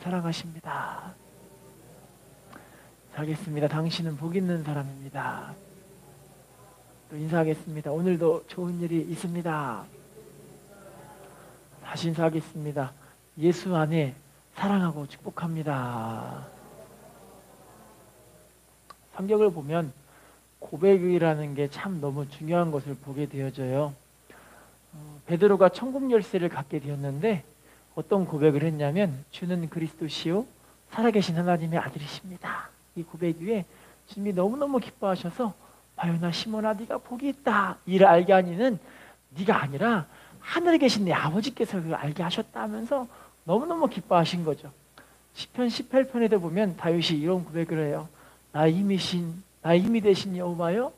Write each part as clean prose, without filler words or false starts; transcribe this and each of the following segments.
사랑하십니다. 인사하겠습니다. 당신은 복 있는 사람입니다. 또 인사하겠습니다. 오늘도 좋은 일이 있습니다. 다시 인사하겠습니다. 예수 안에 사랑하고 축복합니다. 성경을 보면 고백이라는 게 참 너무 중요한 것을 보게 되어져요. 베드로가 천국 열쇠를 갖게 되었는데 어떤 고백을 했냐면 주는 그리스도시요 살아계신 하나님의 아들이십니다. 이 고백 위에 주님이 너무너무 기뻐하셔서 바요나 시몬아 네가 복이 있다. 이를 알게 하니는 네가 아니라 하늘에 계신 내 아버지께서 그걸 알게 하셨다 하면서 너무너무 기뻐하신 거죠. 시편 18편에도 보면 다윗이 이런 고백을 해요. 나의 힘이 되신 여호와여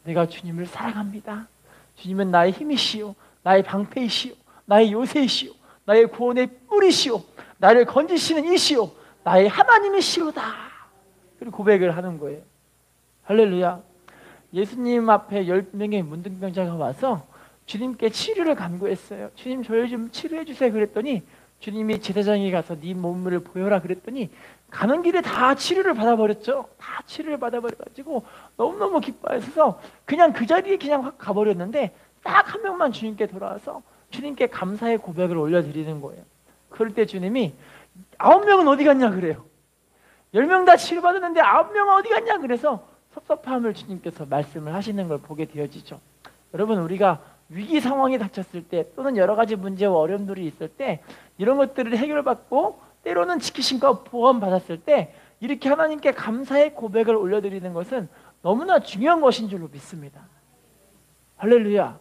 내가 주님을 사랑합니다. 주님은 나의 힘이시요 나의 방패이시요 나의 요새이시요 나의 구원의 뿌리시요 나를 건지시는 이시요 나의 하나님이시로다. 그리고 고백을 하는 거예요. 할렐루야. 예수님 앞에 10명의 문둥병자가 와서 주님께 치료를 간구했어요. 주님 저희 좀 치료해 주세요 그랬더니 주님이 제사장에 가서 네 몸을 보여라 그랬더니 가는 길에 다 치료를 받아버렸죠. 다 치료를 받아버려가지고 너무너무 기뻐해서 그냥 그 자리에 그냥 확 가버렸는데 딱 한 명만 주님께 돌아와서 주님께 감사의 고백을 올려드리는 거예요. 그럴 때 주님이 9명은 어디 갔냐 그래요. 10명 다 치료받았는데 9명은 어디 갔냐 그래서 섭섭함을 주님께서 말씀을 하시는 걸 보게 되어지죠. 여러분 우리가 위기 상황이 닥쳤을 때 또는 여러 가지 문제와 어려움들이 있을 때 이런 것들을 해결받고 때로는 지키심과 보험 받았을 때 이렇게 하나님께 감사의 고백을 올려드리는 것은 너무나 중요한 것인 줄로 믿습니다. 할렐루야.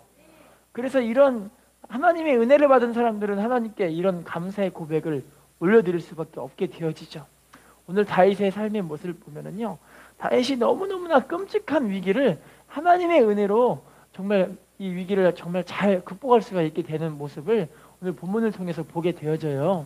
그래서 이런 하나님의 은혜를 받은 사람들은 하나님께 이런 감사의 고백을 올려드릴 수밖에 없게 되어지죠. 오늘 다윗의 삶의 모습을 보면은요, 다윗이 너무너무나 끔찍한 위기를 하나님의 은혜로 정말 이 위기를 정말 잘 극복할 수가 있게 되는 모습을 오늘 본문을 통해서 보게 되어져요.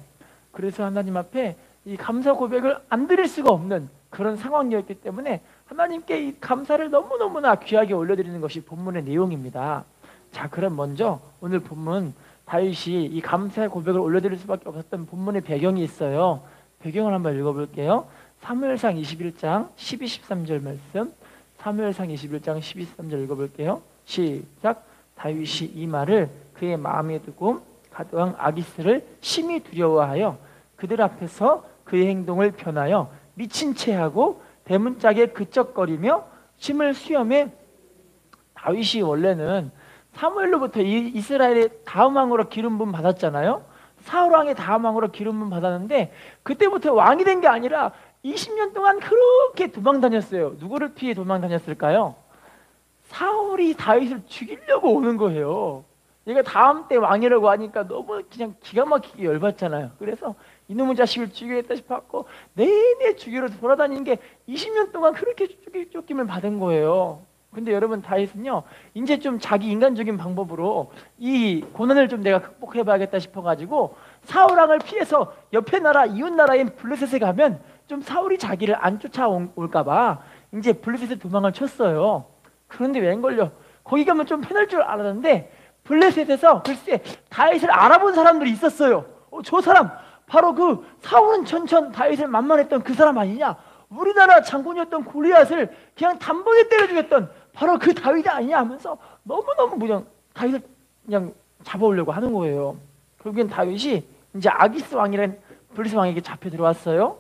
그래서 하나님 앞에 이 감사 고백을 안 드릴 수가 없는 그런 상황이었기 때문에 하나님께 이 감사를 너무너무나 귀하게 올려드리는 것이 본문의 내용입니다. 자, 그럼 먼저 오늘 본문 다윗이 이 감사의 고백을 올려드릴 수밖에 없었던 본문의 배경이 있어요. 배경을 한번 읽어볼게요. 사무엘상 21장 12, 13절 말씀. 사무엘상 21장 12, 13절 읽어볼게요. 시작. 다윗이 이 말을 그의 마음에 두고 가드왕 아기스를 심히 두려워하여 그들 앞에서 그의 행동을 변하여 미친 채 하고 대문짝에 그쩍거리며 침을 수염해. 다윗이 원래는 사무엘로부터 이스라엘의 다음 왕으로 기름 부음 받았잖아요. 사울 왕의 다음 왕으로 기름 부음 받았는데 그때부터 왕이 된 게 아니라 20년 동안 그렇게 도망 다녔어요. 누구를 피해 도망 다녔을까요? 사울이 다윗을 죽이려고 오는 거예요. 얘가 다음 때 왕이라고 하니까 너무 그냥 기가 막히게 열받잖아요. 그래서 이놈의 자식을 죽이겠다 싶었고 내내 죽이러 돌아다니는 게 20년 동안 그렇게 쫓김을 받은 거예요. 근데 여러분 다윗은요 이제 좀 자기 인간적인 방법으로 이 고난을 좀 내가 극복해봐야겠다 싶어가지고 사울 왕을 피해서 옆에 나라 이웃 나라인 블레셋에 가면 좀 사울이 자기를 안 쫓아올까봐 이제 블레셋에 도망을 쳤어요. 그런데 웬걸요 거기 가면 좀 편할 줄 알았는데 블레셋에서 글쎄 다윗을 알아본 사람들이 있었어요. 저 사람 바로 그 사울은 천천 다윗을 만만했던 그 사람 아니냐, 우리나라 장군이었던 골리앗을 그냥 단번에 때려 죽였던 바로 그 다윗이 아니냐 하면서 너무너무 그냥 다윗을 그냥 잡아오려고 하는 거예요. 결국엔 다윗이 이제 아기스 왕이라는 블레셋 왕에게 잡혀 들어왔어요.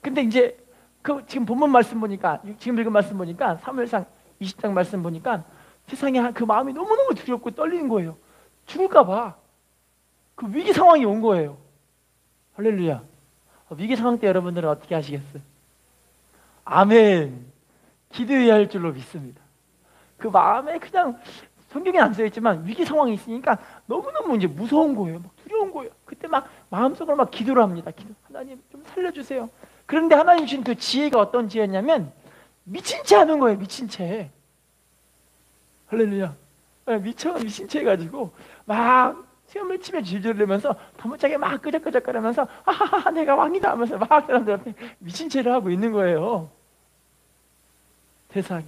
근데 이제 그 지금 본문 말씀 보니까 지금 읽은 말씀 보니까 사무엘상 20장 말씀 보니까 세상에 그 마음이 너무너무 두렵고 떨리는 거예요. 죽을까 봐. 그 위기 상황이 온 거예요. 할렐루야. 위기 상황 때 여러분들은 어떻게 하시겠어요? 아멘. 기도해야 할 줄로 믿습니다. 그 마음에 그냥 성경에 안 써있지만 위기 상황이 있으니까 너무너무 이제 무서운 거예요. 막 두려운 거예요. 그때 막 마음속으로 막 기도를 합니다. 하나님 좀 살려주세요. 그런데 하나님 주신 그 지혜가 어떤 지혜냐면 미친 채 하는 거예요. 미친 채. 할렐루야. 미친 채 해가지고 막 수염을 치며 질질 흘리면서 다무짝에 막 끄적끄적거리면서 하하하 내가 왕이다 하면서 막 사람들 앞에 미친 채를 하고 있는 거예요. 세상에.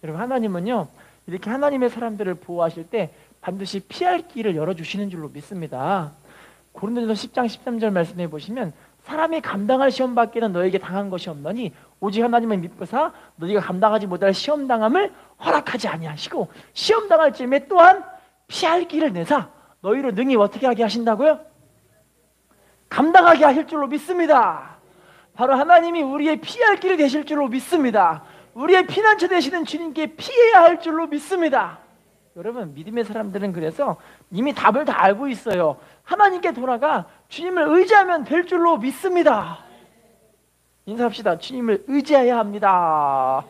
여러분 하나님은요 이렇게 하나님의 사람들을 보호하실 때 반드시 피할 길을 열어주시는 줄로 믿습니다. 고린도전서 10장 13절 말씀해 보시면 사람이 감당할 시험 받기는 너에게 당한 것이 없나니 오직 하나님을 믿고사 너희가 감당하지 못할 시험 당함을 허락하지 아니하시고 시험 당할 즈음에 또한 피할 길을 내사 너희로 능히 어떻게 하게 하신다고요? 감당하게 하실 줄로 믿습니다. 바로 하나님이 우리의 피할 길이 되실 줄로 믿습니다. 우리의 피난처 되시는 주님께 피해야 할 줄로 믿습니다. 여러분, 믿음의 사람들은 그래서 이미 답을 다 알고 있어요. 하나님께 돌아가 주님을 의지하면 될 줄로 믿습니다. 인사합시다. 주님을 의지해야 합니다.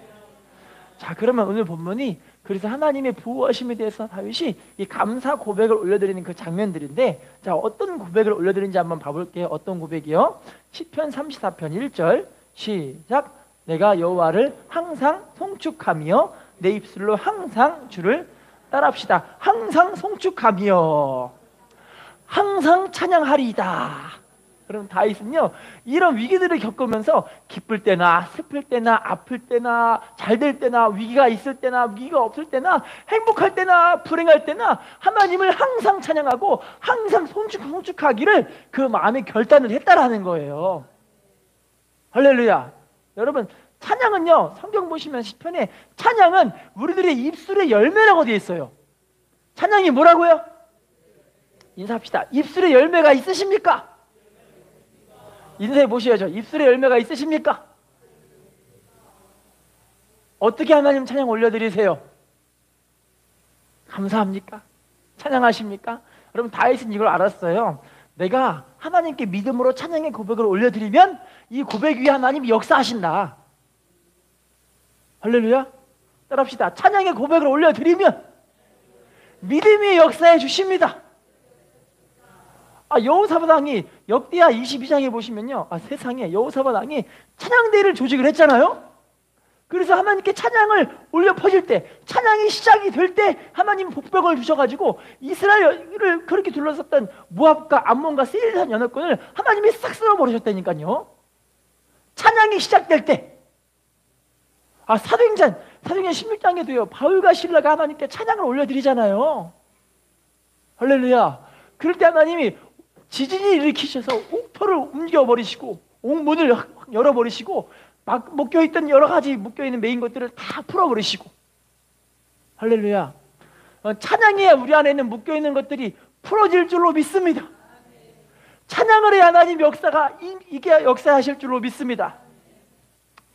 자, 그러면 오늘 본문이 그래서 하나님의 보호하심에 대해서 다윗이 이 감사 고백을 올려드리는 그 장면들인데, 자, 어떤 고백을 올려드리는지 한번 봐볼게요. 어떤 고백이요? 시편 34편 1절 시작. 내가 여호와를 항상 송축하며 내 입술로 항상 주를 따라합시다. 항상 송축하며 항상 찬양하리이다. 그럼 다윗은요, 이런 위기들을 겪으면서 기쁠 때나 슬플 때나 아플 때나 잘될 때나 위기가 있을 때나 위기가 없을 때나 행복할 때나 불행할 때나 하나님을 항상 찬양하고 항상 송축하기를 그 마음에 결단을 했다라는 거예요. 할렐루야. 여러분, 찬양은요, 성경 보시면 시편에 찬양은 우리들의 입술의 열매라고 되어 있어요. 찬양이 뭐라고요? 인사합시다. 입술의 열매가 있으십니까? 인사해 보셔야죠. 입술의 열매가 있으십니까? 어떻게 하나님 찬양 올려드리세요? 감사합니까? 찬양하십니까? 여러분, 다윗은 이걸 알았어요. 내가 하나님께 믿음으로 찬양의 고백을 올려드리면 이 고백 위에 하나님이 역사하신다. 할렐루야. 따라합시다. 찬양의 고백을 올려드리면 믿음이 역사해 주십니다. 여호사밧 왕이 역대하 22장에 보시면요, 세상에 여호사밧 왕이 찬양대회를 조직을 했잖아요. 그래서 하나님께 찬양을 올려 퍼질 때, 찬양이 시작이 될 때 하나님 복병을 주셔가지고 이스라엘을 그렇게 둘러쌌던 모압과 암몬과 세일산 연합군을 하나님이 싹 쓸어버리셨다니까요. 찬양이 시작될 때. 사도행전 16장에도요, 바울과 실라가 하나님께 찬양을 올려드리잖아요. 할렐루야. 그럴 때 하나님이 지진이 일으키셔서 옥토를 옮겨버리시고 옥문을 열어버리시고 막 묶여있던 여러 가지 묶여있는 메인 것들을 다 풀어버리시고. 할렐루야. 찬양해야 우리 안에 있는 묶여있는 것들이 풀어질 줄로 믿습니다. 찬양을 해야 하나님 역사가 이게 역사하실 줄로 믿습니다.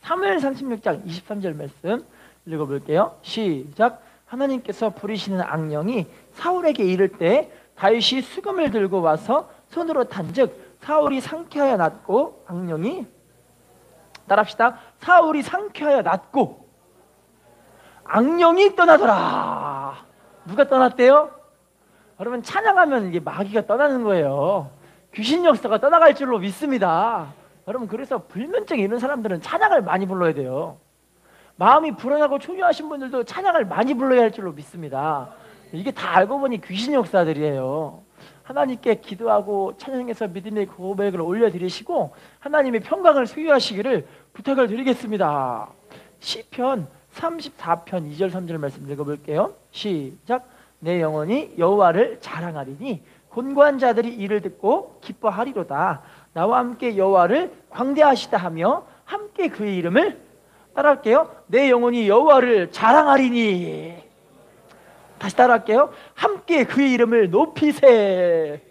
사무엘 36장 23절 말씀 읽어볼게요. 시작. 하나님께서 부리시는 악령이 사울에게 이를 때 다윗이 수금을 들고 와서 손으로 탄즉 사울이 상쾌하여 낫고 악령이, 따라합시다. 사울이 상쾌하여 낫고 악령이 떠나더라. 누가 떠났대요? 여러분, 찬양하면 이게 마귀가 떠나는 거예요. 귀신 역사가 떠나갈 줄로 믿습니다. 여러분, 그래서 불면증 이런 사람들은 찬양을 많이 불러야 돼요. 마음이 불안하고 초조하신 분들도 찬양을 많이 불러야 할 줄로 믿습니다. 이게 다 알고 보니 귀신 역사들이에요. 하나님께 기도하고 찬양해서 믿음의 고백을 올려드리시고 하나님의 평강을 소유하시기를 부탁을 드리겠습니다. 시편 34편 2절 3절 말씀 읽어볼게요. 시작. 내 영혼이 여호와를 자랑하리니 곤고한 자들이 이를 듣고 기뻐하리로다. 나와 함께 여호와를 광대하시다 하며 함께 그의 이름을, 따라할게요. 내 영혼이 여호와를 자랑하리니, 다시 따라할게요. 함께 그의 이름을 높이세.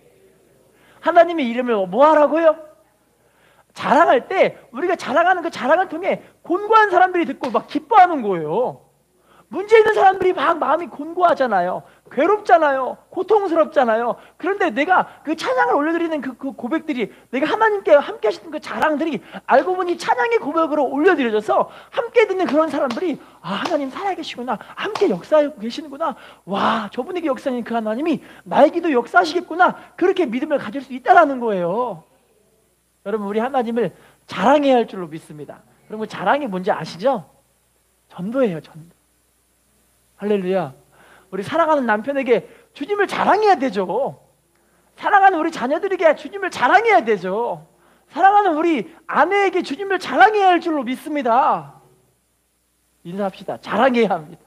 하나님의 이름을 뭐 하라고요? 자랑할 때 우리가 자랑하는 그 자랑을 통해 곤고한 사람들이 듣고 막 기뻐하는 거예요. 문제 있는 사람들이 막 마음이 곤고하잖아요. 괴롭잖아요. 고통스럽잖아요. 그런데 내가 그 찬양을 올려드리는 그 고백들이, 내가 하나님께 함께 하시는 그 자랑들이 알고 보니 찬양의 고백으로 올려드려져서 함께 듣는 그런 사람들이 하나님 살아계시구나, 함께 역사하고 계시는구나, 와, 저분에게 역사하는 그 하나님이 나에게도 역사하시겠구나, 그렇게 믿음을 가질 수 있다는 거예요. 여러분, 우리 하나님을 자랑해야 할 줄로 믿습니다. 여러분, 자랑이 뭔지 아시죠? 전도예요, 전도. 할렐루야. 우리 사랑하는 남편에게 주님을 자랑해야 되죠. 사랑하는 우리 자녀들에게 주님을 자랑해야 되죠. 사랑하는 우리 아내에게 주님을 자랑해야 할 줄로 믿습니다. 인사합시다. 자랑해야 합니다.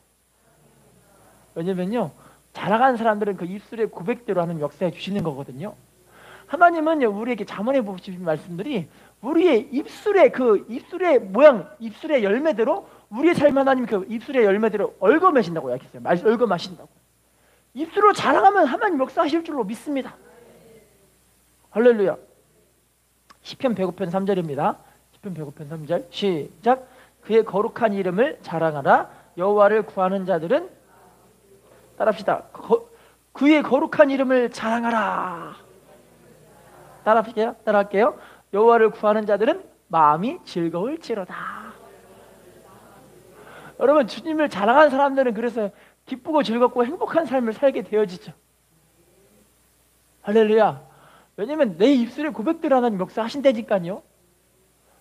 왜냐면요, 자랑하는 사람들은 그 입술의 고백대로 하는 역사에 주시는 거거든요. 하나님은 우리에게 잠언해 보시는 말씀들이 우리의 입술의 모양, 입술의 열매대로 우리의 삶 하나님 그 입술의 열매대로 얽어매신다고 약했어요. 얽어마신다고. 입술로 자랑하면 하나님 역사하실 줄로 믿습니다. 할렐루야. 시편 105편 3절입니다. 시편 105편 3절 시작. 그의 거룩한 이름을 자랑하라. 여호와를 구하는 자들은 따라합시다. 그의 거룩한 이름을 자랑하라. 따라할게요. 여호와를 구하는 자들은 마음이 즐거울지로다. 여러분, 주님을 자랑하는 사람들은 그래서 기쁘고 즐겁고 행복한 삶을 살게 되어지죠. 할렐루야. 왜냐면 내 입술에 고백대로 하나님 역사하신다니까요.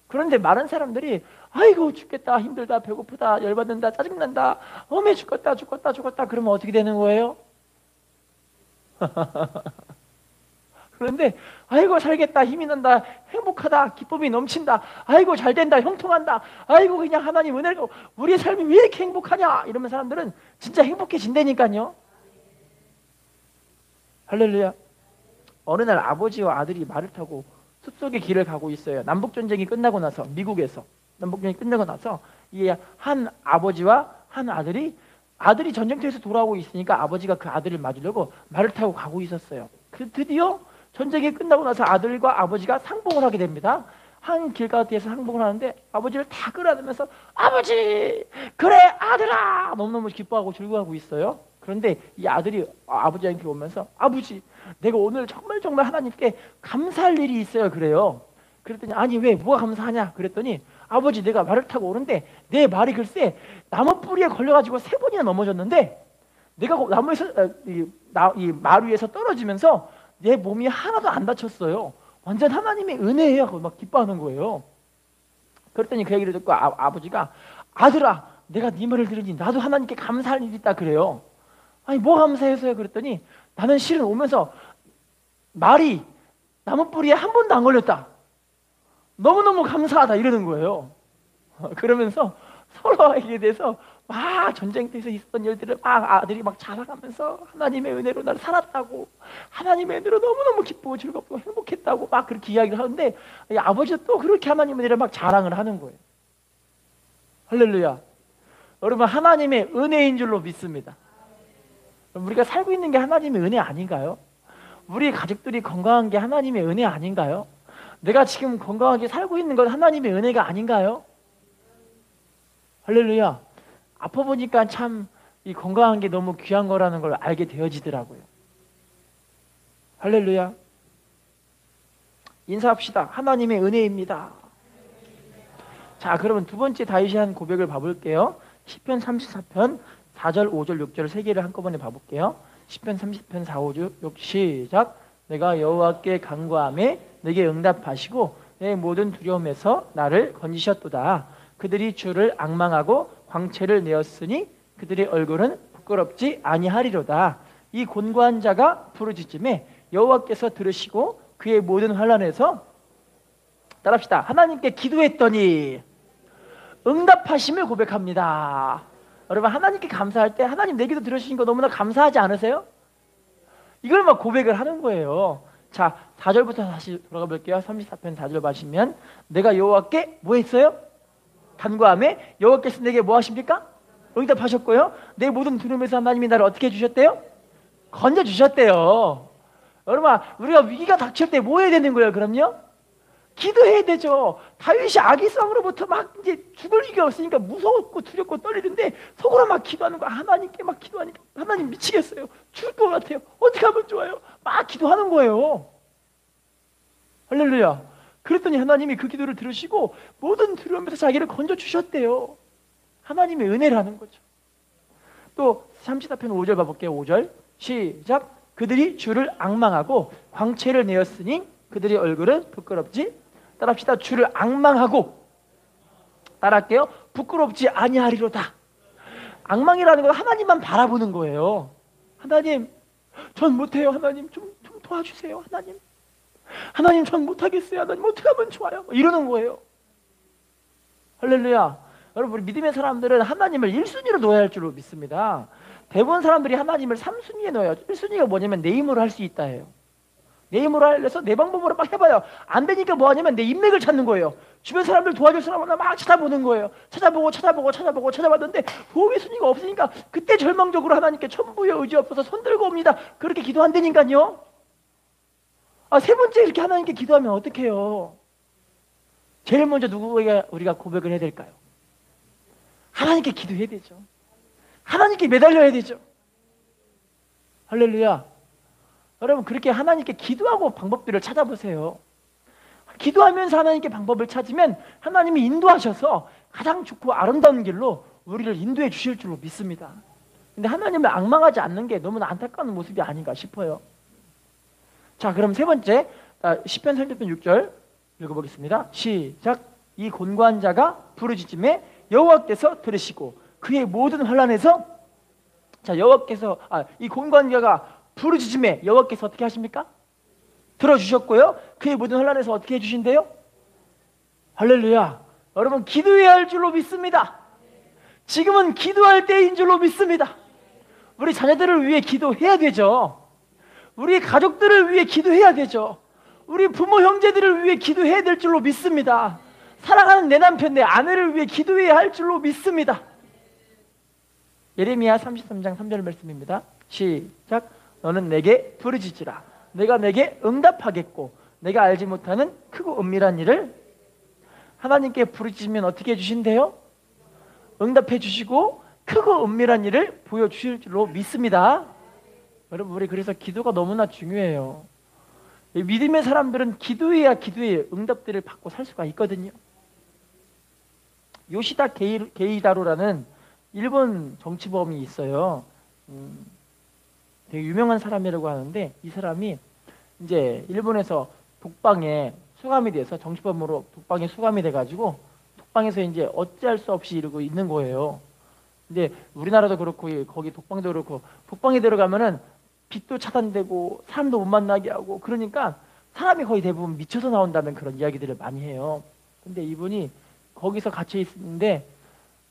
그런데 많은 사람들이 아이고 죽겠다, 힘들다, 배고프다, 열받는다, 짜증난다, 어메 죽겠다 그러면 어떻게 되는 거예요? 그런데 아이고 살겠다, 힘이 난다, 행복하다, 기쁨이 넘친다, 아이고 잘된다, 형통한다, 아이고 그냥 하나님 은혜가 우리의 삶이 왜 이렇게 행복하냐 이러면 사람들은 진짜 행복해진다니까요. 할렐루야. 어느 날 아버지와 아들이 말을 타고 숲속의 길을 가고 있어요. 남북전쟁이 끝나고 나서, 미국에서 남북전쟁이 끝나고 나서 이 한 아버지와 한 아들이 전쟁터에서 돌아오고 있으니까 아버지가 그 아들을 맞으려고 말을 타고 가고 있었어요. 드디어 전쟁이 끝나고 나서 아들과 아버지가 상봉을 하게 됩니다. 한 길가에서 상봉을 하는데 아버지를 다 끌어안으면서 아버지 그래 아들아 너무너무 기뻐하고 즐거워하고 있어요. 그런데 이 아들이 아버지한테 오면서 아버지 내가 오늘 정말 하나님께 감사할 일이 있어요 그래요. 그랬더니 아니 왜 뭐가 감사하냐 그랬더니 아버지 내가 말을 타고 오는데 내 말이 글쎄 나무 뿌리에 걸려가지고 3번이나 넘어졌는데 내가 나무에서 이 말 위에서 떨어지면서 내 몸이 하나도 안 다쳤어요. 완전 하나님의 은혜예요 하고 막 기뻐하는 거예요. 그랬더니 그 얘기를 듣고 아버지가 아들아 내가 네 말을 들으니 나도 하나님께 감사할 일이 있다 그래요. 아니 뭐 감사해서요 그랬더니 나는 실은 오면서 말이 나무 뿌리에 한 번도 안 걸렸다. 너무너무 감사하다 이러는 거예요. 그러면서 서로에게 대해서 막 전쟁터에서 있었던 일들을 막 아들이 막 자랑하면서 하나님의 은혜로 나를 살았다고, 하나님의 은혜로 너무너무 기쁘고 즐겁고 행복했다고 막 그렇게 이야기를 하는데 아버지도 또 그렇게 하나님의 은혜를 막 자랑을 하는 거예요. 할렐루야. 여러분 하나님의 은혜인 줄로 믿습니다. 우리가 살고 있는 게 하나님의 은혜 아닌가요? 우리 가족들이 건강한 게 하나님의 은혜 아닌가요? 내가 지금 건강하게 살고 있는 건 하나님의 은혜가 아닌가요? 할렐루야. 아파 보니까 참 이 건강한 게 너무 귀한 거라는 걸 알게 되어지더라고요. 할렐루야. 인사합시다. 하나님의 은혜입니다. 자, 그러면 두 번째 다윗이 한 고백을 봐볼게요. 시편 34편 4절, 5절, 6절 세 개를 한꺼번에 봐볼게요. 시편 30편 4, 5, 6 시작. 내가 여호와께 간구하매 내게 응답하시고 내 모든 두려움에서 나를 건지셨도다. 그들이 주를 앙망하고 광채를 내었으니 그들의 얼굴은 부끄럽지 아니하리로다. 이 곤고한 자가 부르짖음에 여호와께서 들으시고 그의 모든 환난에서 따라합시다. 하나님께 기도했더니 응답하심을 고백합니다. 여러분 하나님께 감사할 때 하나님 내 기도 들으신 거 너무나 감사하지 않으세요? 이걸 막 고백을 하는 거예요. 자, 4절부터 다시 돌아가 볼게요. 34편 4절 보시면 내가 여호와께 뭐 했어요? 간구하매 여호와께서 내게 뭐 하십니까? 응답하셨고요. 내 모든 두려움에서 하나님이 나를 어떻게 해주셨대요? 건져주셨대요. 여러분 우리가 위기가 닥칠 때 뭐 해야 되는 거예요? 그럼요? 기도해야 되죠. 다윗이 아기성으로부터 막 이제 죽을 위기가 없으니까 무서웠고 두렵고 떨리는데 속으로 막 기도하는 거야. 하나님께 막 기도하니까 하나님 미치겠어요. 죽을 것 같아요. 어떻게 하면 좋아요? 막 기도하는 거예요. 할렐루야. 그랬더니 하나님이 그 기도를 들으시고 모든 두려움에서 자기를 건져주셨대요. 하나님의 은혜라는 거죠. 또 34편 5절 봐볼게요. 5절 시작. 그들이 주를 앙망하고 광채를 내었으니 그들의 얼굴은 부끄럽지 따라합시다. 주를 앙망하고 따라할게요. 부끄럽지 아니하리로다. 앙망이라는 건 하나님만 바라보는 거예요. 하나님 전 못해요. 하나님 좀 도와주세요. 하나님 전 못하겠어요. 하나님 어떻게 하면 좋아요? 이러는 거예요. 할렐루야. 여러분 우리 믿음의 사람들은 하나님을 1순위로 놓아야 할 줄로 믿습니다. 대부분 사람들이 하나님을 3순위에 놓아요. 1순위가 뭐냐면 내 힘으로 할 수 있다 해요. 내 힘으로 하려서 내 방법으로 막 해봐요. 안 되니까 뭐 하냐면 내 인맥을 찾는 거예요. 주변 사람들 도와줄 사람 하나 막 찾아보는 거예요. 찾아봤는데 도움의 순위가 없으니까 그때 절망적으로 하나님께 천부의 의지 없어서 손들고 옵니다. 그렇게 기도 안 되니까요. 세 번째 이렇게 하나님께 기도하면 어떡해요? 제일 먼저 누구에게 우리가 고백을 해야 될까요? 하나님께 기도해야 되죠. 하나님께 매달려야 되죠. 할렐루야. 여러분 그렇게 하나님께 기도하고 방법들을 찾아보세요. 기도하면서 하나님께 방법을 찾으면 하나님이 인도하셔서 가장 좋고 아름다운 길로 우리를 인도해 주실 줄로 믿습니다. 근데 하나님을 앙망하지 않는 게 너무나 안타까운 모습이 아닌가 싶어요. 자, 그럼 세 번째 시편 36편 6절 읽어보겠습니다. 시작. 이 곤고한 자가 부르짖음에 여호와께서 들으시고 그의 모든 환난에서 여호와께서 이 곤고한 자가 부르짖음에 여호와께서 어떻게 하십니까? 들어주셨고요. 그의 모든 환난에서 어떻게 해주신대요? 할렐루야. 여러분 기도해야 할 줄로 믿습니다. 지금은 기도할 때인 줄로 믿습니다. 우리 자녀들을 위해 기도해야 되죠. 우리 가족들을 위해 기도해야 되죠. 우리 부모 형제들을 위해 기도해야 될 줄로 믿습니다. 사랑하는 내 남편 내 아내를 위해 기도해야 할 줄로 믿습니다. 예레미야 33장 3절 말씀입니다. 시작. 너는 내게 부르짖으라. 내가 내게 응답하겠고 내가 알지 못하는 크고 은밀한 일을 하나님께 부르짖으면 어떻게 해주신대요? 응답해 주시고 크고 은밀한 일을 보여주실 줄로 믿습니다. 여러분 우리 그래서 기도가 너무나 중요해요. 믿음의 사람들은 기도해야 기도의 응답들을 받고 살 수가 있거든요. 요시다 게이다로라는 일본 정치범이 있어요. 되게 유명한 사람이라고 하는데 이 사람이 이제 일본에서 독방에 수감이 돼서 정치범으로 독방에 수감이 돼가지고 독방에서 이제 어찌할 수 없이 이러고 있는 거예요. 근데 우리나라도 그렇고 거기 독방도 그렇고 독방에 들어가면은 빛도 차단되고 사람도 못 만나게 하고 그러니까 사람이 거의 대부분 미쳐서 나온다는 그런 이야기들을 많이 해요. 근데 이분이 거기서 갇혀 있는데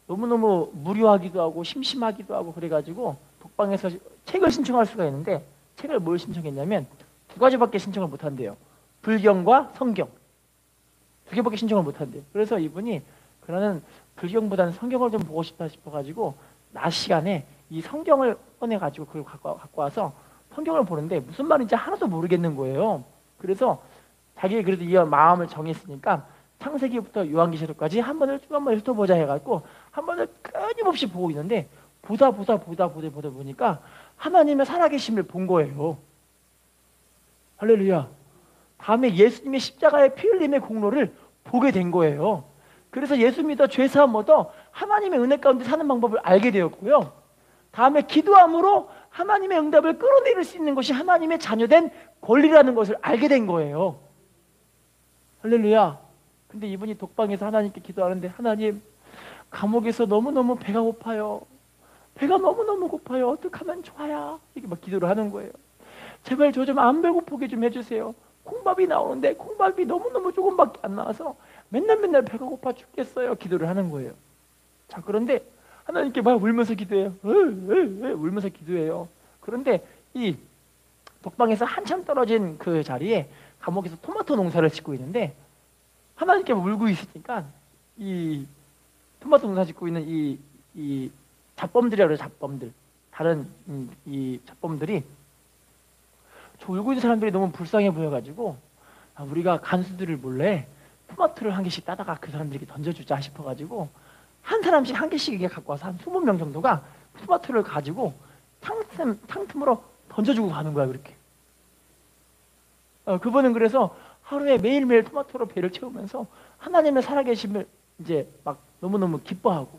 너무너무 무료하기도 하고 심심하기도 하고 그래가지고 독방에서 책을 신청할 수가 있는데 책을 뭘 신청했냐면 두 가지밖에 신청을 못 한대요. 불경과 성경. 두 개밖에 신청을 못 한대요. 그래서 이분이 그러는 불경보다는 성경을 좀 보고 싶다 싶어가지고 낮 시간에 이 성경을 꺼내가지고 그걸 갖고 와서 성경을 보는데 무슨 말인지 하나도 모르겠는 거예요. 그래서 자기 그래도 이 마음을 정했으니까 창세기부터 요한계시록까지 한 번을 쭉 한번 훑어보자 해갖고 한 번을 끊임없이 보고 있는데 보다 보니까 하나님의 살아계심을 본 거예요. 할렐루야. 다음에 예수님의 십자가의 피 흘림의 공로를 보게 된 거예요. 그래서 예수 믿어 죄사함 얻어 하나님의 은혜 가운데 사는 방법을 알게 되었고요. 다음에 기도함으로 하나님의 응답을 끌어내릴 수 있는 것이 하나님의 자녀된 권리라는 것을 알게 된 거예요. 할렐루야. 근데 이분이 독방에서 하나님께 기도하는데 하나님 감옥에서 너무너무 배가 고파요. 배가 너무너무 고파요. 어떻게 하면 좋아요? 이렇게 막 기도를 하는 거예요. 제발 저 좀 안 배고프게 좀 해주세요. 콩밥이 나오는데 콩밥이 너무너무 조금밖에 안 나와서 맨날 배가 고파 죽겠어요. 기도를 하는 거예요. 자, 그런데 하나님께 막 울면서 기도해요. 울면서 기도해요. 그런데 이 독방에서 한참 떨어진 그 자리에 감옥에서 토마토 농사를 짓고 있는데 하나님께 울고 있으니까 이 토마토 농사 짓고 있는 이 잡범들이라고 해요. 잡범들. 다른 이 잡범들이 저 울고 있는 사람들이 너무 불쌍해 보여가지고 우리가 간수들을 몰래 토마토를 한 개씩 따다가 그 사람들에게 던져주자 싶어가지고 한 사람씩 한 개씩 이게 갖고 와서 한 20명 정도가 토마토를 가지고 탕틈으로 던져주고 가는 거야. 그렇게. 그분은 그래서 하루에 매일매일 토마토로 배를 채우면서 하나님의 살아계심을 이제 막 너무너무 기뻐하고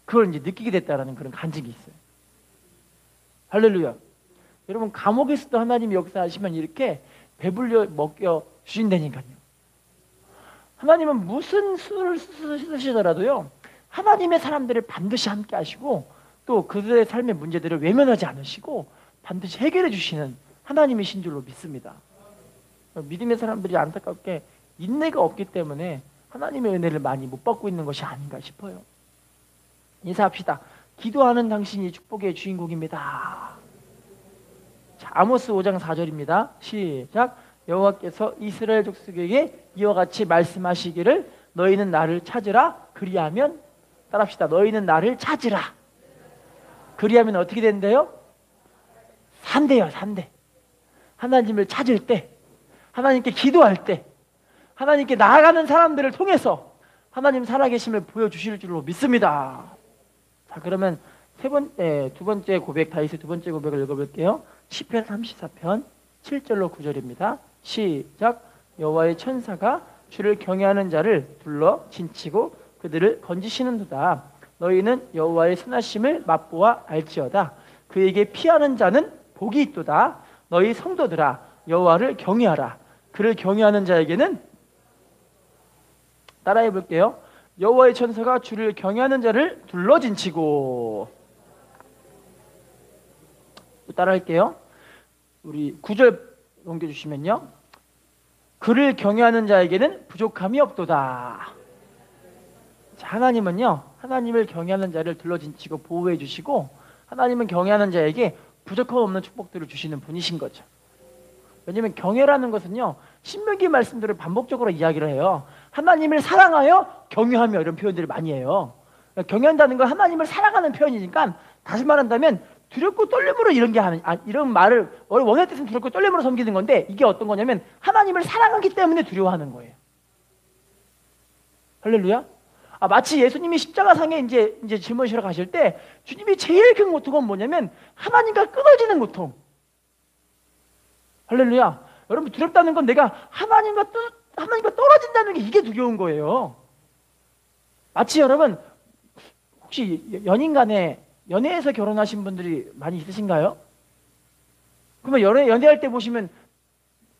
그걸 이제 느끼게 됐다라는 그런 간증이 있어요. 할렐루야. 여러분 감옥에서도 하나님이 역사하시면 이렇게 배불려 먹여 주신다니까요. 하나님은 무슨 수를 쓰시더라도요 하나님의 사람들을 반드시 함께 하시고 또 그들의 삶의 문제들을 외면하지 않으시고 반드시 해결해 주시는 하나님이신 줄로 믿습니다. 믿음의 사람들이 안타깝게 인내가 없기 때문에 하나님의 은혜를 많이 못 받고 있는 것이 아닌가 싶어요. 인사합시다. 기도하는 당신이 축복의 주인공입니다. 자, 아모스 5장 4절입니다. 시작. 여호와께서 이스라엘 족속에게 이와 같이 말씀하시기를 너희는 나를 찾으라. 그리하면, 따라합시다. 너희는 나를 찾으라. 그리하면 어떻게 된대요? 산대요, 산대. 하나님을 찾을 때, 하나님께 기도할 때, 하나님께 나아가는 사람들을 통해서 하나님 살아계심을 보여주실 줄로 믿습니다. 자, 그러면 두 번째 고백, 다윗의 두 번째 고백을 읽어볼게요. 시편 34편 7절로 9절입니다. 시작. 여호와의 천사가 주를 경외하는 자를 둘러 진치고 그들을 건지시는도다. 너희는 여호와의 선하심을 맛보아 알지어다. 그에게 피하는 자는 복이 있도다. 너희 성도들아, 여호와를 경외하라. 그를 경외하는 자에게는, 따라해 볼게요. 여호와의 천사가 주를 경외하는 자를 둘러 진치고, 또 따라할게요. 우리 9절 넘겨주시면요. 그를 경외하는 자에게는 부족함이 없도다. 자, 하나님은요, 하나님을 경외하는 자를 둘러진치고 보호해 주시고, 하나님은 경외하는 자에게 부족함 없는 축복들을 주시는 분이신 거죠. 왜냐하면 경외라는 것은요, 신명기 말씀들을 반복적으로 이야기를 해요. 하나님을 사랑하여 경외하며, 이런 표현들을 많이 해요. 경외한다는 건 하나님을 사랑하는 표현이니까, 다시 말한다면 두렵고 떨림으로 이런 말을, 원의 뜻은 두렵고 떨림으로 섬기는 건데, 이게 어떤 거냐면 하나님을 사랑하기 때문에 두려워하는 거예요. 할렐루야. 마치 예수님이 십자가상에 이제 짊어지러 가실 때 주님이 제일 큰 고통은 뭐냐면 하나님과 끊어지는 고통. 할렐루야. 여러분, 두렵다는 건 내가 하나님과 떨어진다는 게, 이게 두려운 거예요. 마치 여러분, 혹시 연인 간에 연애해서 결혼하신 분들이 많이 있으신가요? 그러면 연애할 때 보시면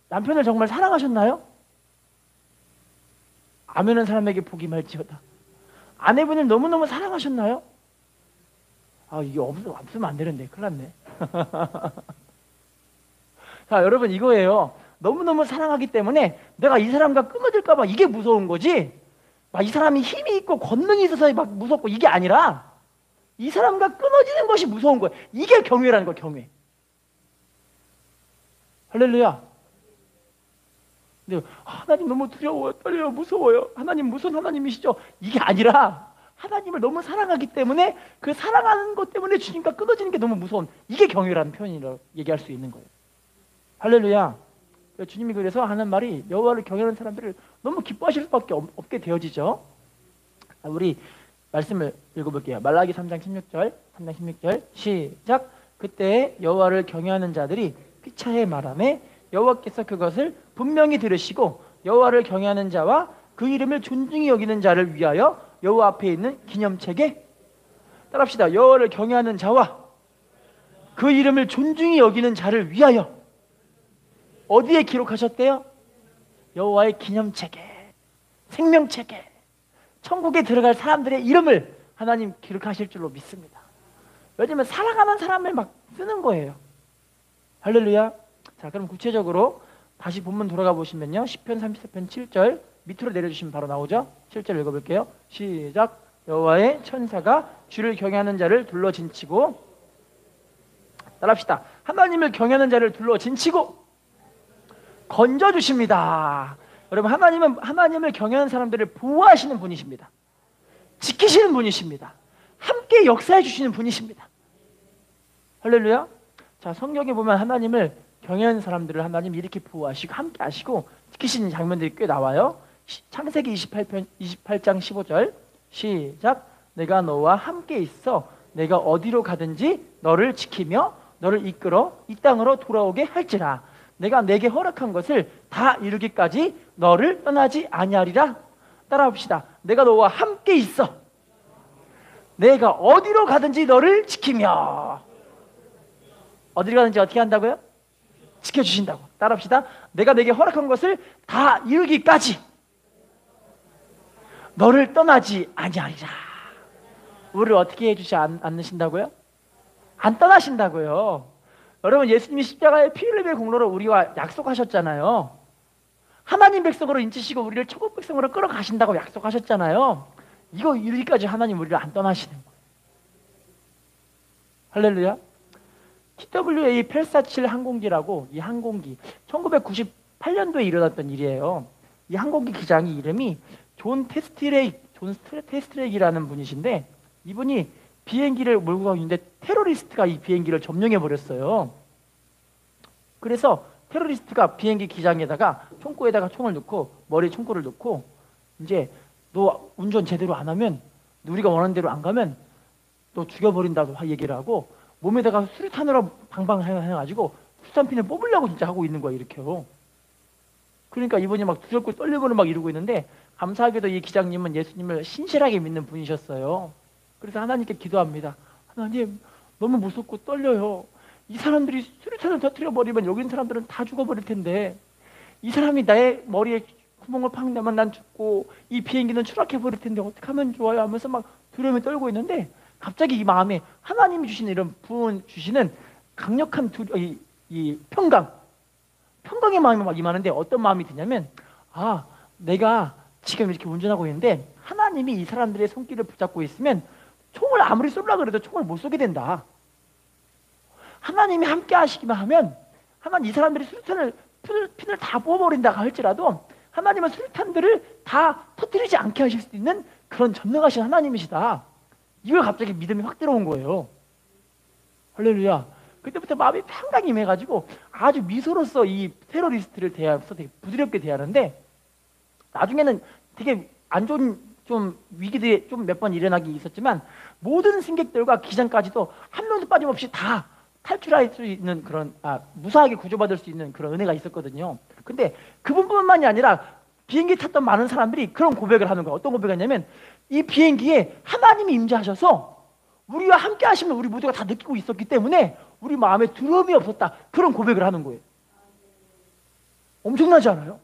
남편을 정말 사랑하셨나요? 아멘한 사람에게 복이 말지어다. 아내분을 너무너무 사랑하셨나요? 이게 없으면 안 되는데, 큰일 났네. 자, 여러분, 이거예요. 너무너무 사랑하기 때문에 내가 이 사람과 끊어질까 봐 이게 무서운 거지, 이 사람이 힘이 있고 권능이 있어서 막 무섭고, 이게 아니라 이 사람과 끊어지는 것이 무서운 거예요. 이게 경외라는 거예요, 경외. 할렐루야. 근데 하나님 너무 두려워요, 떨려요, 무서워요. 하나님 무슨 하나님이시죠? 이게 아니라 하나님을 너무 사랑하기 때문에 그 사랑하는 것 때문에 주님과 끊어지는 게 너무 무서운, 이게 경외라는 표현이라고 얘기할 수 있는 거예요. 할렐루야. 주님이 그래서 하는 말이, 여호와를 경외하는 사람들을 너무 기뻐하실 수밖에 없게 되어지죠. 우리 말씀을 읽어볼게요. 말라기 3장 16절 시작. 그때 여호와를 경외하는 자들이 피차에 말하매 여호와께서 그것을 분명히 들으시고 여호와를 경외하는 자와 그 이름을 존중히 여기는 자를 위하여 여호와 앞에 있는 기념책에, 따라합시다. 여호와를 경외하는 자와 그 이름을 존중히 여기는 자를 위하여 어디에 기록하셨대요? 여호와의 기념책에, 생명책에, 천국에 들어갈 사람들의 이름을 하나님 기록하실 줄로 믿습니다. 왜냐하면 사랑하는 사람을 막 쓰는 거예요. 할렐루야. 자, 그럼 구체적으로 다시 본문 돌아가 보시면요, 시편 34편 7절 밑으로 내려주시면 바로 나오죠. 7절 읽어볼게요. 시작. 여호와의 천사가 주를 경외하는 자를 둘러 진치고, 따라합시다. 하나님을 경외하는 자를 둘러 진치고 건져주십니다. 여러분, 하나님을 경외하는 사람들을 보호하시는 분이십니다. 지키시는 분이십니다. 함께 역사해 주시는 분이십니다. 할렐루야. 자, 성경에 보면 하나님을 경외하는 사람들을 하나님 이렇게 보호하시고 함께 하시고 지키시는 장면들이 꽤 나와요. 창세기 28장 15절 시작. 내가 너와 함께 있어 내가 어디로 가든지 너를 지키며 너를 이끌어 이 땅으로 돌아오게 할지라. 내가 내게 허락한 것을 다 이루기까지 너를 떠나지 아니하리라. 따라합시다. 내가 너와 함께 있어 내가 어디로 가든지 너를 지키며, 어디로 가든지 어떻게 한다고요? 지켜주신다고. 따라합시다. 내가 내게 허락한 것을 다 이루기까지 너를 떠나지 아니하리라. 우리를 어떻게 해주지 않으신다고요? 안 떠나신다고요. 여러분, 예수님이 십자가의 피 흘림의 공로로 우리와 약속하셨잖아요. 하나님 백성으로 인치시고 우리를 천국 백성으로 끌어가신다고 약속하셨잖아요. 이거 이루기까지 하나님 우리를 안 떠나시는 거예요. 할렐루야. TWA847 항공기라고, 이 항공기 1998년도에 일어났던 일이에요. 이 항공기 기장이 이름이 존 테스트렉이라는 분이신데, 이분이 비행기를 몰고 가고 있는데 테러리스트가 이 비행기를 점령해 버렸어요. 그래서 테러리스트가 비행기 기장에다가 총구에다가 총을 넣고, 머리에 총구를 넣고, 이제 너 운전 제대로 안 하면, 우리가 원하는 대로 안 가면 너 죽여버린다고 얘기를 하고, 몸에다가 수류탄으로 방방 해가지고 수탄핀을 뽑으려고 진짜 하고 있는 거야, 이렇게요. 그러니까 이분이 막 두렵고 떨리고는 막 이러고 있는데, 감사하게도 이 기장님은 예수님을 신실하게 믿는 분이셨어요. 그래서 하나님께 기도합니다. 하나님, 너무 무섭고 떨려요. 이 사람들이 수류탄을 터뜨려버리면 여기 있는 사람들은 다 죽어버릴 텐데, 이 사람이 나의 머리에 구멍을 팍 내면 난 죽고 이 비행기는 추락해버릴 텐데 어떻게 하면 좋아요? 하면서 막 두려움에 떨고 있는데, 갑자기 이 마음에 하나님이 주시는 이런 부은 주시는 강력한 이 평강의 마음이 막 임하는데, 어떤 마음이 드냐면, 아, 내가 지금 이렇게 운전하고 있는데 하나님이 이 사람들의 손길을 붙잡고 있으면 총을 아무리 쏠라 그래도 총을 못 쏘게 된다. 하나님이 함께 하시기만 하면, 하나님 이 사람들이 수류탄을 핀을 다 뽑아버린다 할지라도 하나님은 수류탄들을 다 터뜨리지 않게 하실 수 있는 그런 전능하신 하나님이시다. 이걸 갑자기 믿음이 확 들어온 거예요. 할렐루야. 그때부터 마음이 평강이 임해가지고 아주 미소로서 이 테러리스트를 대하면서 되게 부드럽게 대하는데, 나중에는 되게 안 좋은 좀 위기들이 좀 몇 번 일어나기 있었지만, 모든 승객들과 기장까지도 한 명도 빠짐없이 다 탈출할 수 있는 그런, 무사하게 구조받을 수 있는 그런 은혜가 있었거든요. 근데 그분뿐만이 아니라 비행기 탔던 많은 사람들이 그런 고백을 하는 거예요. 어떤 고백을 하냐면, 이 비행기에 하나님이 임재하셔서 우리와 함께 하시면 우리 모두가 다 느끼고 있었기 때문에 우리 마음에 두려움이 없었다. 그런 고백을 하는 거예요. 엄청나지 않아요?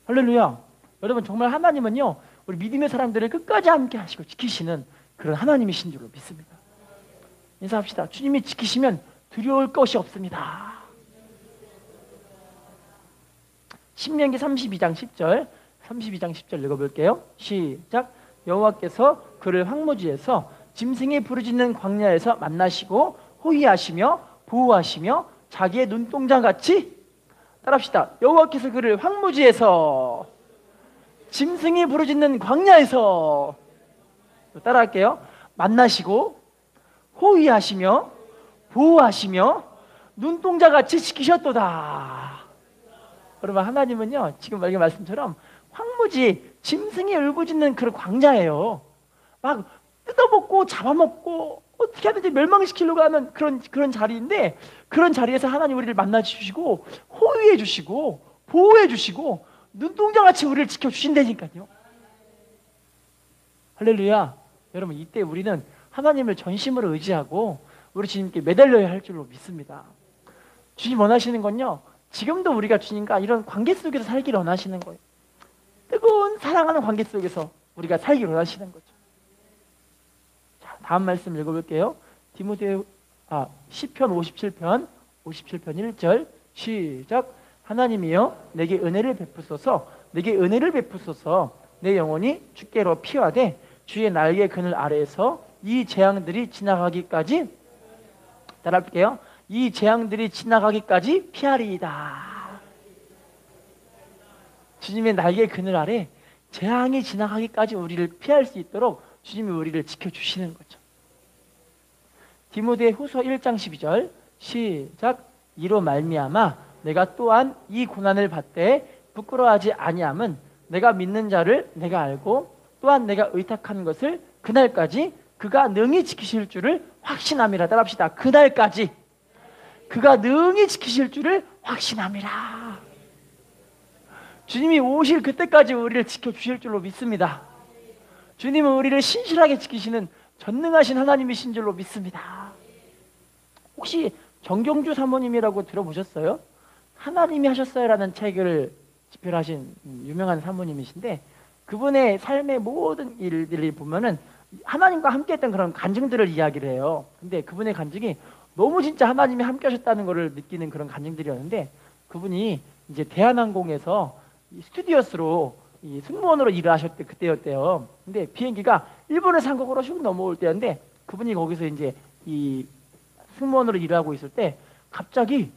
할렐루야. 여러분, 정말 하나님은요, 우리 믿음의 사람들을 끝까지 함께 하시고 지키시는 그런 하나님이신 줄로 믿습니다. 인사합시다. 주님이 지키시면 두려울 것이 없습니다. 신명기 32장 10절 읽어볼게요. 시작. 여호와께서 그를 황무지에서 짐승이 부르짖는 광야에서 만나시고 호위하시며 보호하시며 자기의 눈동자같이, 따라합시다. 여호와께서 그를 황무지에서, 짐승이 부르짖는 광야에서, 따라할게요. 만나시고 호위하시며 보호하시며 눈동자같이 지키셨도다. 여러분, 하나님은요, 지금 말씀처럼 황무지, 짐승이 울부짖는 그런 광야예요. 막 뜯어먹고 잡아먹고 어떻게 하든지 멸망시키려고 하는 그런 자리인데, 그런 자리에서 하나님 우리를 만나주시고 호위해 주시고 보호해 주시고 눈동자같이 우리를 지켜주신다니까요. 할렐루야. 여러분, 이때 우리는 하나님을 전심으로 의지하고 우리 주님께 매달려야 할 줄로 믿습니다. 주님 원하시는 건요, 지금도 우리가 주님과 이런 관계 속에서 살기를 원하시는 거예요. 뜨거운 사랑하는 관계 속에서 우리가 살기를 원하시는 거죠. 자, 다음 말씀 읽어볼게요. 시편 57편 1절 시작. 하나님이여 내게 은혜를 베푸소서, 내게 은혜를 베푸소서. 내 영혼이 주께로 피하되 주의 날개 그늘 아래에서 이 재앙들이 지나가기까지, 따라할게요. 이 재앙들이 지나가기까지 피하리이다. 주님의 날개 그늘 아래 재앙이 지나가기까지 우리를 피할 수 있도록 주님이 우리를 지켜주시는 거죠. 디모데후서 1장 12절 시작. 이로 말미암아 내가 또한 이 고난을 받되 부끄러워하지 아니함은 내가 믿는 자를 내가 알고 또한 내가 의탁한 것을 그날까지 그가 능히 지키실 줄을 확신함이라. 따라합시다. 그날까지 그가 능히 지키실 줄을 확신함이라. 주님이 오실 그때까지 우리를 지켜주실 줄로 믿습니다. 주님은 우리를 신실하게 지키시는 전능하신 하나님이신 줄로 믿습니다. 혹시 정경주 사모님이라고 들어보셨어요? 하나님이 하셨어요라는 책을 집필하신 유명한 사모님이신데, 그분의 삶의 모든 일들을 보면은 하나님과 함께했던 그런 간증들을 이야기를 해요. 근데 그분의 간증이 너무 진짜 하나님이 함께 하셨다는 것을 느끼는 그런 간증들이었는데, 그분이 이제 대한항공에서 스튜디오스로 승무원으로 일을 하셨을 그때였대요. 근데 비행기가 일본에서 한국으로 슉 넘어올 때였는데, 그분이 거기서 이제 이 승무원으로 일하고 있을 때 갑자기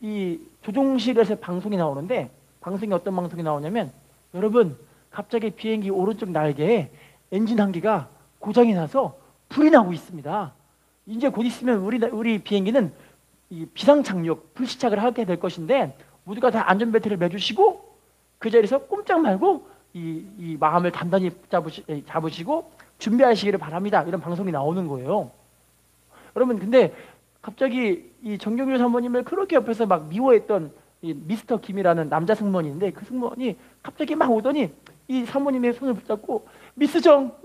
이 조종실에서 방송이 나오는데, 방송이 어떤 방송이 나오냐면, 여러분 갑자기 비행기 오른쪽 날개에 엔진 한 개가 고장이 나서 불이 나고 있습니다. 이제 곧 있으면 우리 비행기는 이 비상 착륙, 불시착을 하게 될 것인데, 모두가 다 안전벨트를 매주시고 그 자리에서 꼼짝 말고 이 마음을 단단히 잡으시고 준비하시기를 바랍니다. 이런 방송이 나오는 거예요. 여러분, 근데 갑자기 이 정경률 사모님을 그렇게 옆에서 막 미워했던 이 미스터 김이라는 남자 승무원인데, 그 승무원이 갑자기 막 오더니 이 사모님의 손을 붙잡고 미스 정,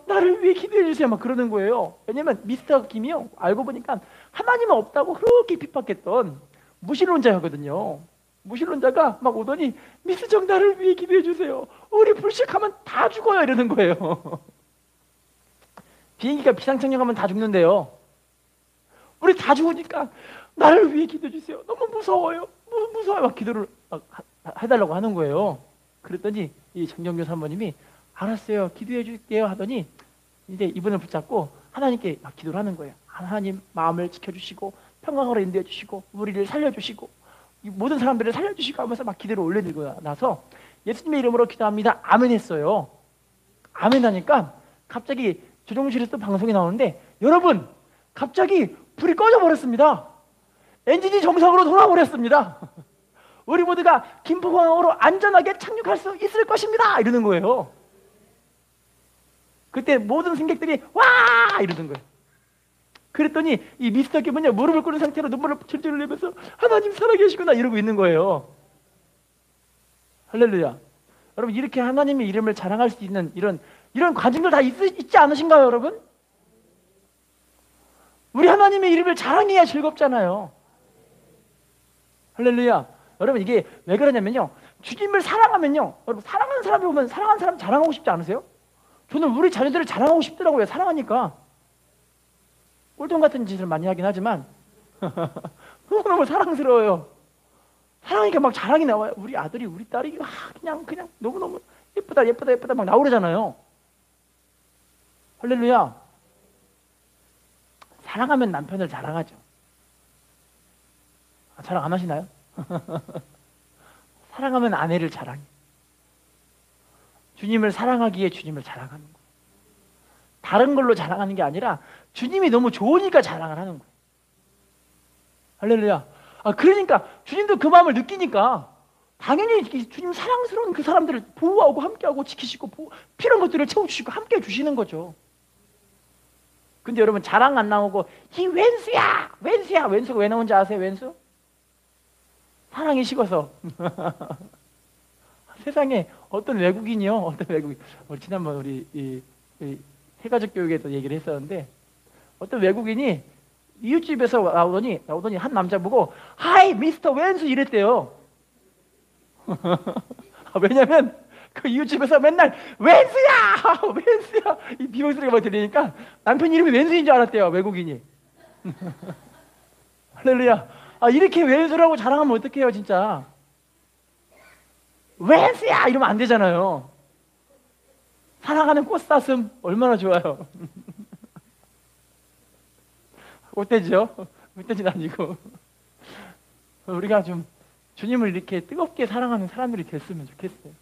나를 위해 기도해 주세요 막 그러는 거예요. 왜냐면 미스터 김이요, 알고 보니까 하나님은 없다고 그렇게 핍박했던 무신론자였거든요. 무신론자가 막 오더니 미스 정, 나를 위해 기도해 주세요. 우리 불식하면 다 죽어요 이러는 거예요. 비행기가 비상착륙하면 다 죽는데요. 우리 다 죽으니까 나를 위해 기도해 주세요. 너무 무서워요. 무서워요. 막 기도를 막 해달라고 하는 거예요. 그랬더니 이 정경규 사모님이 알았어요, 기도해 줄게요 하더니 이제 이분을 붙잡고 하나님께 막 기도를 하는 거예요. 하나님 마음을 지켜주시고 평강으로 인도해 주시고 우리를 살려주시고 이 모든 사람들을 살려주시고 하면서 막 기도를 올려드리고 나서 예수님의 이름으로 기도합니다 아멘 했어요. 아멘 하니까 갑자기 조종실에서 또 방송이 나오는데, 여러분 갑자기 불이 꺼져 버렸습니다. 엔진이 정상으로 돌아버렸습니다. 우리 모두가 김포공항으로 안전하게 착륙할 수 있을 것입니다 이러는 거예요. 그때 모든 승객들이 와 이러는 거예요. 그랬더니 이 미스터 김은요, 무릎을 꿇은 상태로 눈물을 질질 흘리면서 하나님 살아계시구나 이러고 있는 거예요. 할렐루야. 여러분, 이렇게 하나님의 이름을 자랑할 수 있는 이런 과정들 다 있지 않으신가요 여러분? 우리 하나님의 이름을 자랑해야 즐겁잖아요. 할렐루야. 여러분, 이게 왜 그러냐면요, 주님을 사랑하면요, 여러분 사랑하는 사람이 보면 사랑하는 사람 자랑하고 싶지 않으세요? 저는 우리 자녀들을 자랑하고 싶더라고요. 사랑하니까. 꼴통 같은 짓을 많이 하긴 하지만 너무너무 사랑스러워요. 사랑하니까 막 자랑이 나와요. 우리 아들이 우리 딸이 그냥 너무너무 예쁘다 막 나오잖아요. 할렐루야. 사랑하면 남편을 자랑하죠. 자랑 안 하시나요? 사랑하면 아내를 자랑해. 주님을 사랑하기에 주님을 자랑하는 거예요. 다른 걸로 자랑하는 게 아니라 주님이 너무 좋으니까 자랑을 하는 거예요. 할렐루야. 그러니까 주님도 그 마음을 느끼니까 당연히 주님 사랑스러운 그 사람들을 보호하고 함께하고 지키시고 필요한 것들을 채워주시고 함께 주시는 거죠. 근데 여러분, 자랑 안 나오고 이 왼수야. 왼수가 왜 나온지 아세요? 왼수? 사랑이 식어서. 세상에 어떤 외국인이요, 지난번 우리 이 해가족 교육에서 얘기를 했었는데, 어떤 외국인이 이웃집에서 나오더니 한 남자 보고 하이 미스터 왼수 이랬대요. 왜냐면 그 이웃집에서 맨날 왼수야 이 비명소리가 막 들리니까 남편 이름이 왼수인 줄 알았대요, 외국인이. 할렐루야. 이렇게 왼수라고 자랑하면 어떡해요 진짜. 왼수야 이러면 안 되잖아요. 사랑하는 꽃사슴 얼마나 좋아요. 꽃돼지요? 꽃돼지는 아니고. 우리가 좀 주님을 이렇게 뜨겁게 사랑하는 사람들이 됐으면 좋겠어요.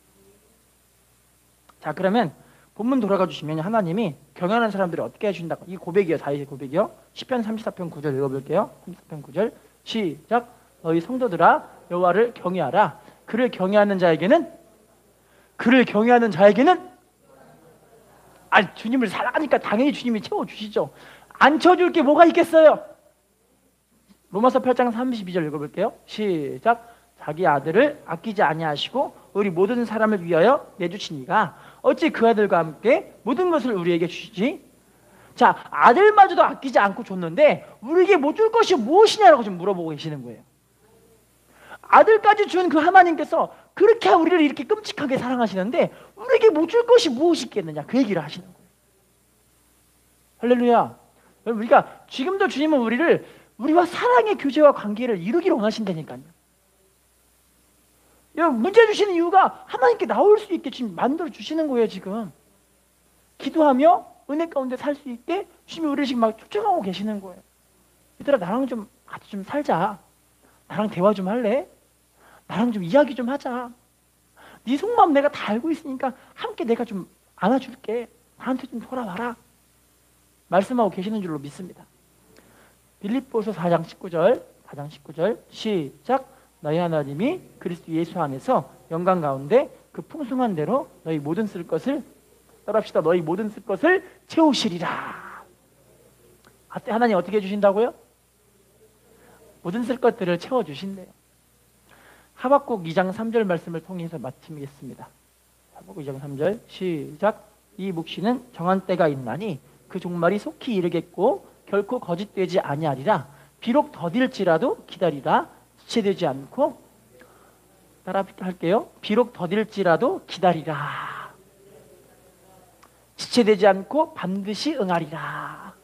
자, 그러면 본문 돌아가 주시면 하나님이 경외하는 사람들이 어떻게 해주신다고, 이 고백이요, 다윗의 고백이요. 시편 34편 9절 읽어볼게요. 34편 9절 시작. 너희 성도들아 여호와를 경외하라. 그를 경외하는 자에게는 주님을 사랑하니까 당연히 주님이 채워주시죠. 안 채워줄 게 뭐가 있겠어요? 로마서 8장 32절 읽어볼게요. 시작. 자기 아들을 아끼지 아니하시고 우리 모든 사람을 위하여 내주시니가 어찌 그 아들과 함께 모든 것을 우리에게 주시지? 자, 아들마저도 아끼지 않고 줬는데 우리에게 못 줄 것이 무엇이냐라고 지금 물어보고 계시는 거예요. 아들까지 준 그 하나님께서 그렇게 우리를 이렇게 끔찍하게 사랑하시는데 우리에게 못 줄 것이 무엇이 있겠느냐, 그 얘기를 하시는 거예요. 할렐루야. 우리가 지금도 주님은 우리와 사랑의 교제와 관계를 이루기를 원하신다니까요. 문제 주시는 이유가 하나님께 나올 수 있게 지금 만들어 주시는 거예요. 지금 기도하며 은혜 가운데 살 수 있게 주님이 우리를 지금 막 초청하고 계시는 거예요. 얘들아, 나랑 좀 같이 좀 살자. 나랑 대화 좀 할래? 나랑 좀 이야기 좀 하자. 네 속마음 내가 다 알고 있으니까 함께 내가 좀 안아줄게. 나한테 좀 돌아와라. 말씀하고 계시는 줄로 믿습니다. 빌립보서 4장 19절 시작. 너희 하나님이 그리스도 예수 안에서 영광 가운데 그 풍성한 대로 너희 모든 쓸 것을 따라합시다. 너희 모든 쓸 것을 채우시리라. 하나님 어떻게 해주신다고요? 모든 쓸 것들을 채워주신대요. 하박국 2장 3절 말씀을 통해서 마치겠습니다. 하박국 2장 3절 시작. 이 묵시는 정한 때가 있나니 그 종말이 속히 이르겠고 결코 거짓되지 아니하리라. 비록 더딜지라도 기다리라. 지체되지 않고, 따라 할게요. 비록 더딜지라도 기다리라. 지체되지 않고 반드시 응하리라.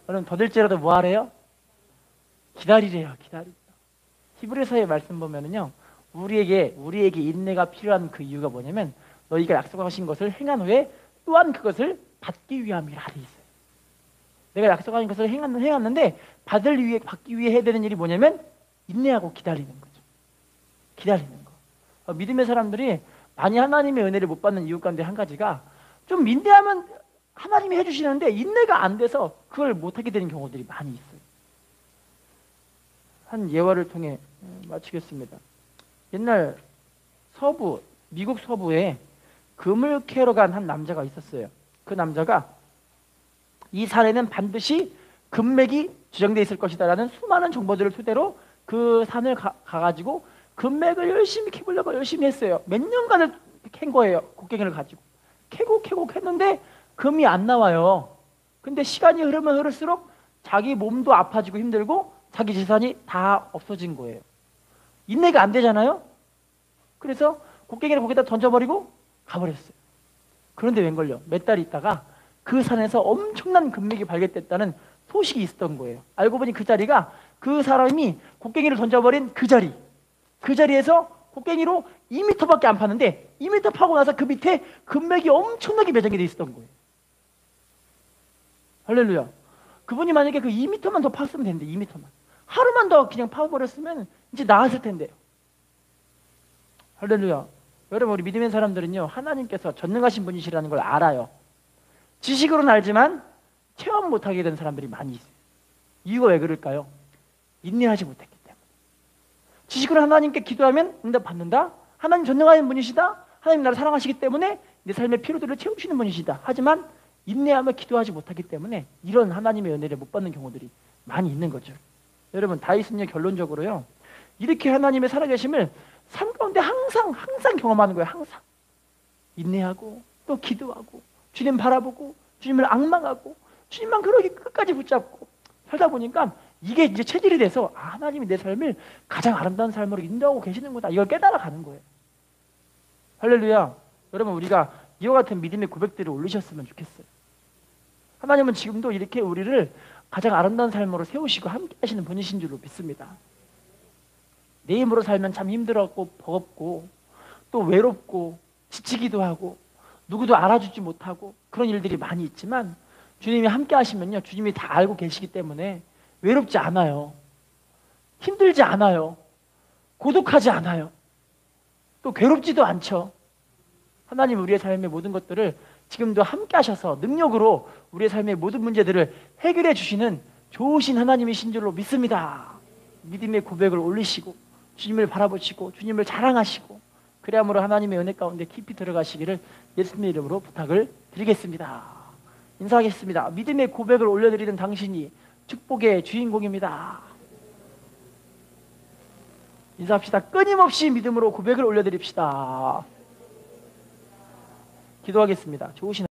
여러분, 더딜지라도 뭐 하래요? 기다리래요. 기다리래요. 히브리서의 말씀 보면은요, 우리에게 인내가 필요한 그 이유가 뭐냐면 너희가 약속하신 것을 행한 후에 또한 그것을 받기 위함이라 돼 있어요. 내가 약속하신 것을 행했는데 받기 위해 해야 되는 일이 뭐냐면 인내하고 기다리는 거죠. 기다리는 거. 믿음의 사람들이 많이 하나님의 은혜를 못 받는 이유 가운데 한 가지가 좀 인내하면 하나님이 해주시는데 인내가 안 돼서 그걸 못하게 되는 경우들이 많이 있어요. 한 예화를 통해 마치겠습니다. 옛날 미국 서부에 금을 캐러 간 한 남자가 있었어요. 그 남자가 이 산에는 반드시 금맥이 주정되어 있을 것이다라는 수많은 정보들을 토대로 그 산을 가가지고 금맥을 열심히 캐보려고 열심히 했어요. 몇 년간을 캔 거예요. 곡괭이를 가지고. 캐고 했는데 금이 안 나와요. 근데 시간이 흐르면 흐를수록 자기 몸도 아파지고 힘들고 자기 재산이 다 없어진 거예요. 인내가 안 되잖아요. 그래서 곡괭이를 거기다 던져버리고 가버렸어요. 그런데 웬걸요, 몇 달 있다가 그 산에서 엄청난 금맥이 발견됐다는 소식이 있었던 거예요. 알고 보니 그 자리가 그 사람이 곡괭이를 던져버린 그 자리에서 곡괭이로 2m밖에 안 팠는데 2m 파고 나서 그 밑에 금맥이 엄청나게 매장이 돼 있었던 거예요. 할렐루야. 그분이 만약에 그 2m만 더 팠으면 되는데 2m만 하루만 더 그냥 파버렸으면 이제 나았을 텐데요. 할렐루야. 여러분, 우리 믿음의 사람들은요, 하나님께서 전능하신 분이시라는 걸 알아요. 지식으로는 알지만 체험 못하게 된 사람들이 많이 있어요. 이유가 왜 그럴까요? 인내하지 못했기 때문에. 지식으로 하나님께 기도하면 응답 받는다. 하나님 전능하신 분이시다. 하나님 나를 사랑하시기 때문에 내 삶의 피로들을 채우시는 분이시다. 하지만 인내하며 기도하지 못하기 때문에 이런 하나님의 은혜를 못 받는 경우들이 많이 있는 거죠. 여러분, 다윗은요, 결론적으로요, 이렇게 하나님의 살아계심을 삶 가운데 항상 경험하는 거예요. 항상 인내하고 또 기도하고 주님 바라보고 주님을 앙망하고 주님만 그러기 끝까지 붙잡고 살다 보니까 이게 이제 체질이 돼서 하나님이 내 삶을 가장 아름다운 삶으로 인도하고 계시는구나, 이걸 깨달아가는 거예요. 할렐루야. 여러분, 우리가 이와 같은 믿음의 고백들을 올리셨으면 좋겠어요. 하나님은 지금도 이렇게 우리를 가장 아름다운 삶으로 세우시고 함께 하시는 분이신 줄로 믿습니다. 내 힘으로 살면 참 힘들었고 버겁고 또 외롭고 지치기도 하고 누구도 알아주지 못하고 그런 일들이 많이 있지만 주님이 함께 하시면요, 주님이 다 알고 계시기 때문에 외롭지 않아요. 힘들지 않아요. 고독하지 않아요. 또 괴롭지도 않죠. 하나님 우리의 삶의 모든 것들을 지금도 함께 하셔서 능력으로 우리의 삶의 모든 문제들을 해결해 주시는 좋으신 하나님이신 줄로 믿습니다. 믿음의 고백을 올리시고 주님을 바라보시고 주님을 자랑하시고 그래야므로 하나님의 은혜 가운데 깊이 들어가시기를 예수님의 이름으로 부탁을 드리겠습니다. 인사하겠습니다. 믿음의 고백을 올려드리는 당신이 축복의 주인공입니다. 인사합시다. 끊임없이 믿음으로 고백을 올려드립시다. 기도하겠습니다. 좋으신